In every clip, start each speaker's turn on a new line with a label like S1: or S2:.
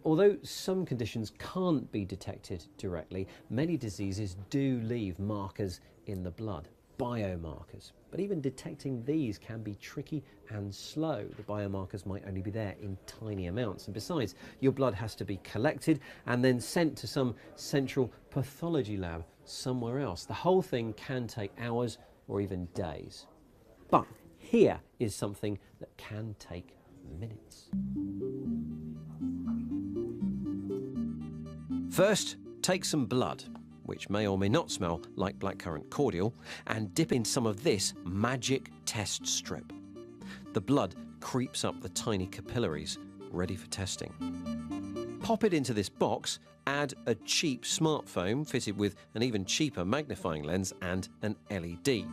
S1: Although some conditions can't be detected directly, many diseases do leave markers in the blood, biomarkers. But even detecting these can be tricky and slow. The biomarkers might only be there in tiny amounts. And besides, your blood has to be collected and then sent to some central pathology lab somewhere else. The whole thing can take hours or even days. But here is something that can take minutes. First, take some blood, which may or may not smell like blackcurrant cordial, and dip in some of this magic test strip. The blood creeps up the tiny capillaries, ready for testing. Pop it into this box, add a cheap smartphone fitted with an even cheaper magnifying lens and an LED.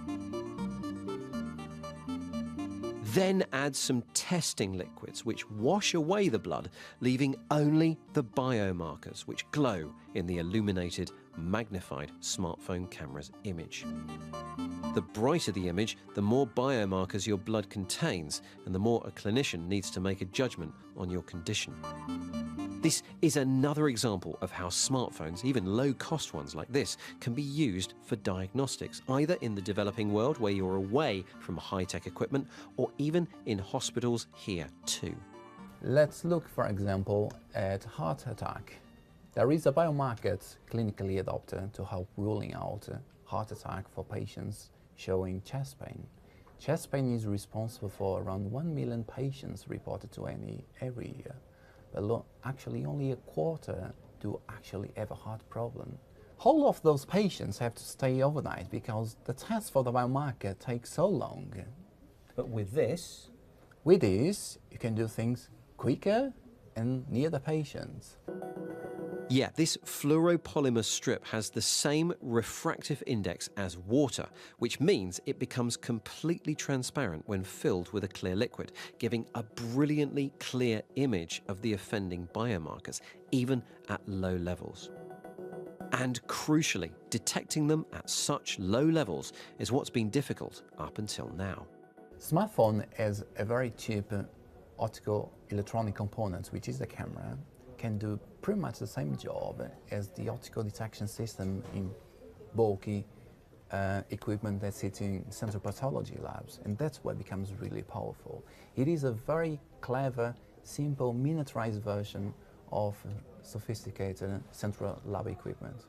S1: Then add some testing liquids which wash away the blood, leaving only the biomarkers which glow in the illuminated, magnified smartphone camera's image. The brighter the image, the more biomarkers your blood contains, and the more a clinician needs to make a judgment on your condition. This is another example of how smartphones, even low-cost ones like this, can be used for diagnostics, either in the developing world where you're away from high-tech equipment, or even in hospitals here too.
S2: Let's look, for example, at heart attack. There is a biomarker clinically adopted to help ruling out heart attack for patients showing chest pain. Chest pain is responsible for around 1 million patients reported to every year. But actually only a quarter do actually have a heart problem. All of those patients have to stay overnight because the test for the biomarker takes so long.
S1: But with this,
S2: you can do things quicker and near the patients.
S1: Yeah, this fluoropolymer strip has the same refractive index as water, which means it becomes completely transparent when filled with a clear liquid, giving a brilliantly clear image of the offending biomarkers, even at low levels. And crucially, detecting them at such low levels is what's been difficult up until now.
S2: Smartphone has a very cheap optical electronic component, which is the camera, can do pretty much the same job as the optical detection system in bulky equipment that sits in central pathology labs, and that's what becomes really powerful. It is a very clever, simple, miniaturized version of sophisticated central lab equipment.